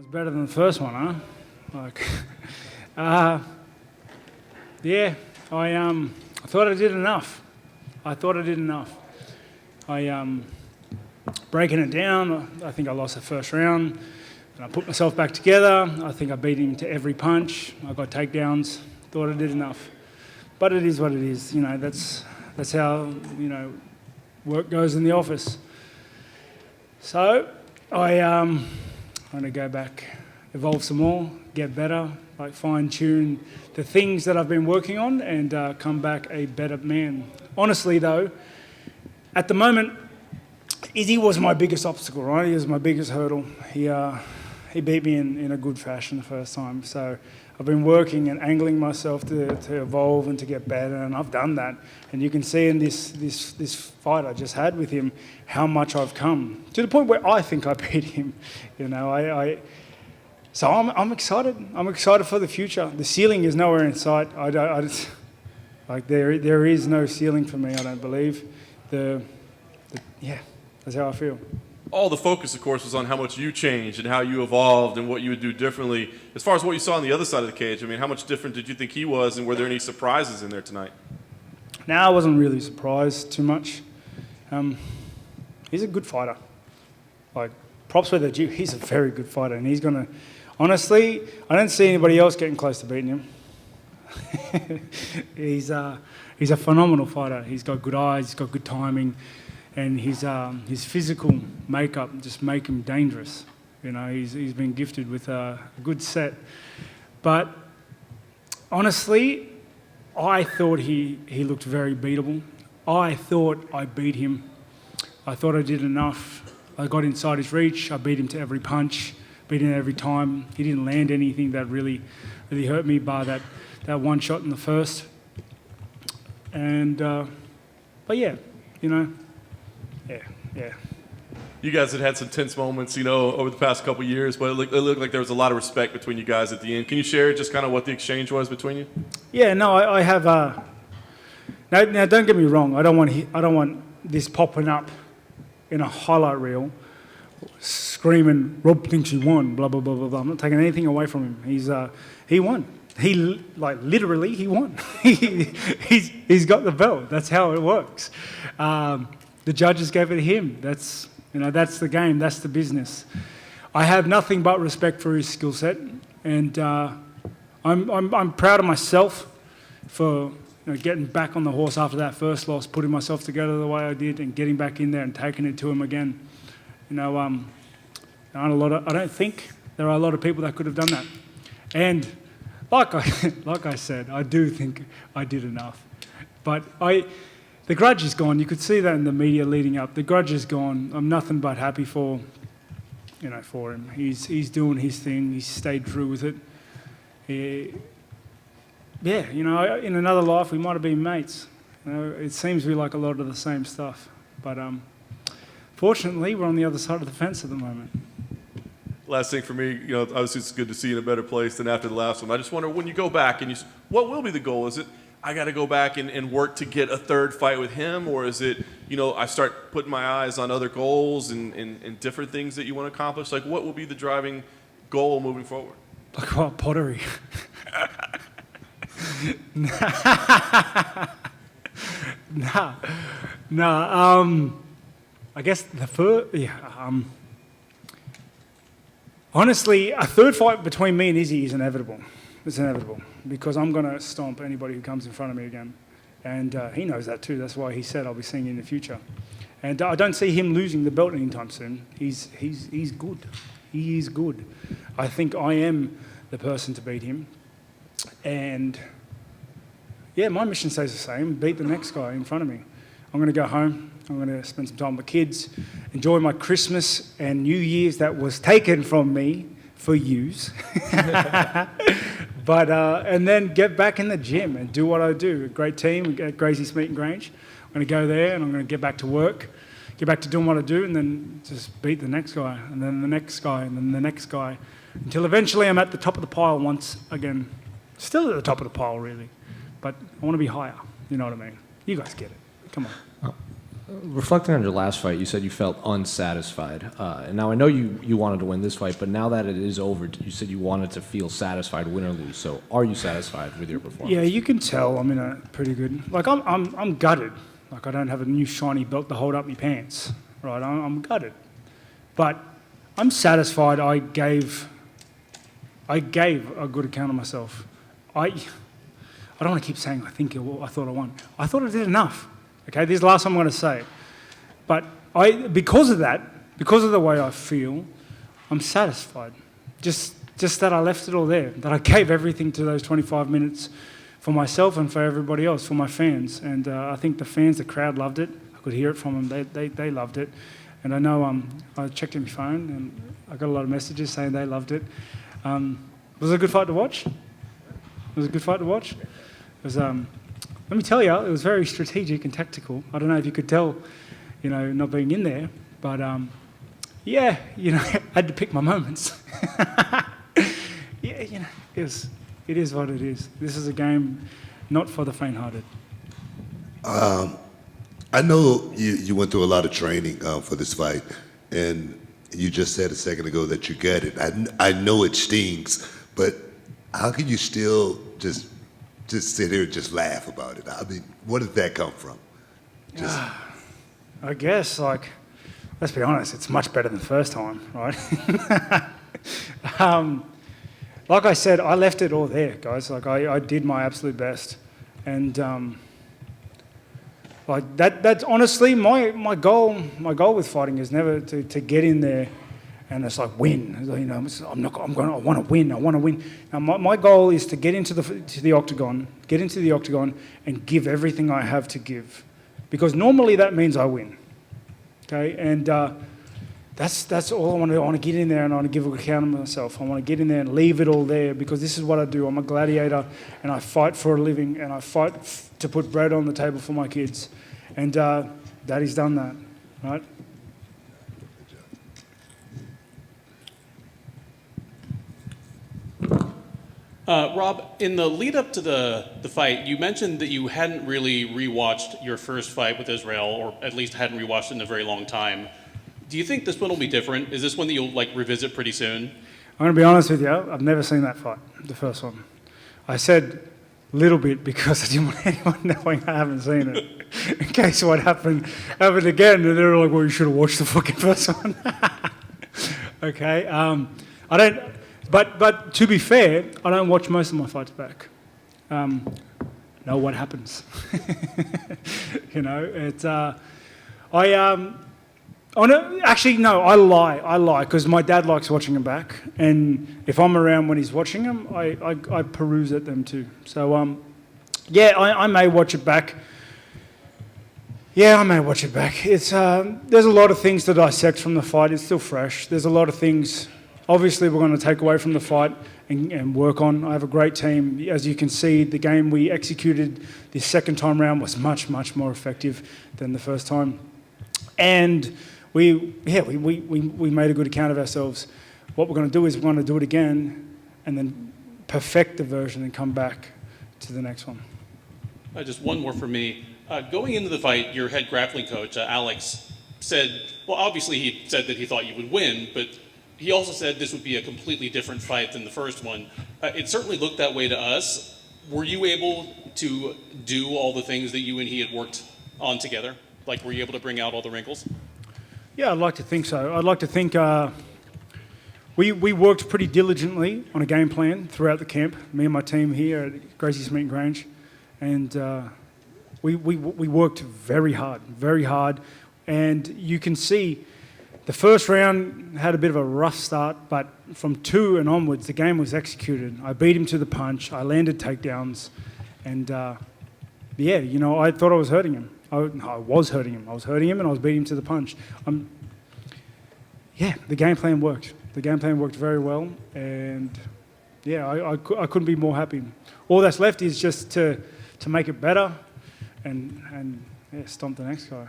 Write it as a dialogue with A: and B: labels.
A: Better than the first one, huh? Like, yeah, I thought I did enough. Breaking it down, I think I lost the first round, and I put myself back together. I think I beat him to every punch. I got takedowns. Thought I did enough, but it is what it is. You know, that's how work goes in the office. So I'm going to go back, evolve some more, get better, like fine-tune the things that I've been working on and come back a better man. Honestly, though, at the moment, Izzy was my biggest obstacle, right? He was my biggest hurdle. He beat me in a good fashion the first time. So I've been working and angling myself to evolve and to get better, and I've done that. And you can see in this fight I just had with him how much I've come, to the point where I think I beat him. So I'm excited. I'm excited for the future. The ceiling is nowhere in sight. There is no ceiling for me, I don't believe. That's how I feel.
B: All the focus, of course, was on how much you changed and how you evolved and what you would do differently. As far as what you saw on the other side of the cage, I mean, how much different did you think he was, and were there any surprises in there tonight?
A: No, I wasn't really surprised too much. He's a good fighter. Like, props where they're due. He's a very good fighter, and he's going to... Honestly, I don't see anybody else getting close to beating him. He's a phenomenal fighter. He's got good eyes, he's got good timing, and his physical makeup just make him dangerous. You know, he's been gifted with a good set. But honestly, I thought he looked very beatable. I thought I beat him. I thought I did enough. I got inside his reach. I beat him to every punch, beat him every time. He didn't land anything that really hurt me, bar that one shot in the first. And, but yeah, yeah.
B: You guys had some tense moments, over the past couple of years, but it looked like there was a lot of respect between you guys at the end. Can you share just kind of what the exchange was between you?
A: Yeah, no, I have. Now, don't get me wrong. I don't want this popping up in a highlight reel, screaming, "Rob thinks he won," blah blah blah blah blah. I'm not taking anything away from him. He won. He literally he won. he's got the belt. That's how it works. The judges gave it to him. That's the game. That's the business. I have nothing but respect for his skill set, and I'm proud of myself for getting back on the horse after that first loss, putting myself together the way I did, and getting back in there and taking it to him again. I don't think there are a lot of people that could have done that, and like I said, I do think I did enough, but the grudge is gone. You could see that in the media leading up. The grudge is gone. I'm nothing but happy for him. He's doing his thing. He's stayed true with it. In another life we might have been mates. It seems we like a lot of the same stuff, but fortunately we're on the other side of the fence at the moment.
B: Last thing for me, obviously it's good to see you in a better place than after the last one. I just wonder, when you go back, what will be the goal? Is it, I got to go back and work to get a third fight with him? Or is it, I start putting my eyes on other goals and different things that you want to accomplish? Like, what will be the driving goal moving forward?
A: Like what, pottery? No. I guess the first, honestly, a third fight between me and Izzy is inevitable. It's inevitable because I'm going to stomp anybody who comes in front of me again. And he knows that too. That's why he said I'll be seeing you in the future. And I don't see him losing the belt anytime soon. He's good. He is good. I think I am the person to beat him. And yeah, my mission stays the same. Beat the next guy in front of me. I'm going to go home. I'm going to spend some time with the kids, enjoy my Christmas and New Year's that was taken from me for use. But and then get back in the gym and do what I do. A great team at Gracie's Meat and Grange. I'm going to go there and I'm going to get back to work, get back to doing what I do, and then just beat the next guy, and then the next guy, and then the next guy, until eventually I'm at the top of the pile once again. Still at the top of the pile, really, but I want to be higher. You know what I mean? You guys get it. Come on.
C: Reflecting on your last fight, you said you felt unsatisfied. And now I know you wanted to win this fight, but now that it is over, you said you wanted to feel satisfied, win or lose. So are you satisfied with your performance?
A: Yeah, you can tell I'm in a pretty good. Like I'm gutted. Like I don't have a new shiny belt to hold up my pants. Right, I'm gutted, but I'm satisfied. I gave a good account of myself. I don't want to keep saying I thought I won. I thought I did enough. Okay, this is the last time I'm going to say it. But because of that, because of the way I feel, I'm satisfied. Just that I left it all there, that I gave everything to those 25 minutes for myself and for everybody else, for my fans. And I think the fans, the crowd loved it. I could hear it from them. They loved it. And I know I checked in my phone and I got a lot of messages saying they loved it. Was it a good fight to watch? It was a good fight to watch. It was, let me tell you, it was very strategic and tactical. I don't know if you could tell, not being in there, but yeah, I had to pick my moments. Yeah, it is what it is. This is a game not for the faint-hearted.
D: I know you went through a lot of training for this fight, and you just said a second ago that you get it. I know it stings, but how can you still just sit here and just laugh about it? I mean, where did that come from?
A: I guess, let's be honest, it's much better than the first time, right? Like I said, I left it all there, guys. I did my absolute best. And that's honestly my goal with fighting is never to get in there and it's like win. I want to win. I want to win. Now my goal is to get into the octagon, and give everything I have to give, because normally that means I win. Okay, and that's all I want to do. I want to get in there and I want to give a account of myself. I want to get in there and leave it all there, because this is what I do. I'm a gladiator and I fight for a living and I fight to put bread on the table for my kids. And Daddy's done that, right?
E: Rob, in the lead up to the fight, you mentioned that you hadn't really rewatched your first fight with Israel, or at least hadn't rewatched it in a very long time. Do you think this one will be different? Is this one that you'll revisit pretty soon?
A: I'm going to be honest with you. I've never seen that fight, the first one. I said a little bit because I didn't want anyone knowing I haven't seen it, in case what happened again, and they were like, "Well, you should have watched the fucking first one." Okay, I don't. But to be fair, I don't watch most of my fights back. Know what happens. It's Oh no, actually no, I lie, because my dad likes watching them back, and if I'm around when he's watching them, I peruse at them too. So yeah, I may watch it back. Yeah, I may watch it back. It's there's a lot of things to dissect from the fight. It's still fresh. There's a lot of things, obviously, we're going to take away from the fight and work on. I have a great team. As you can see, the game we executed this second time round was much, much more effective than the first time. And we made a good account of ourselves. What we're going to do is we're going to do it again and then perfect the version and come back to the next one.
E: Just one more for me. Going into the fight, your head grappling coach, Alex, said, well, obviously he said that he thought you would win, but he also said this would be a completely different fight than the first one. It certainly looked that way to us. Were you able to do all the things that you and he had worked on together? Were you able to bring out all the wrinkles? Yeah,
A: I'd like to think so. I'd like to think we worked pretty diligently on a game plan throughout the camp, me and my team here at Gracie's Meat and Grange. And we worked very hard. And you can see the first round had a bit of a rough start, but from 2 and onwards, the game was executed. I beat him to the punch. I landed takedowns. And yeah, I thought I was hurting him. I was hurting him. I was hurting him and I was beating him to the punch. Yeah, the game plan worked. The game plan worked very well. And yeah, I couldn't be more happy. All that's left is just to make it better and yeah, stomp the next guy.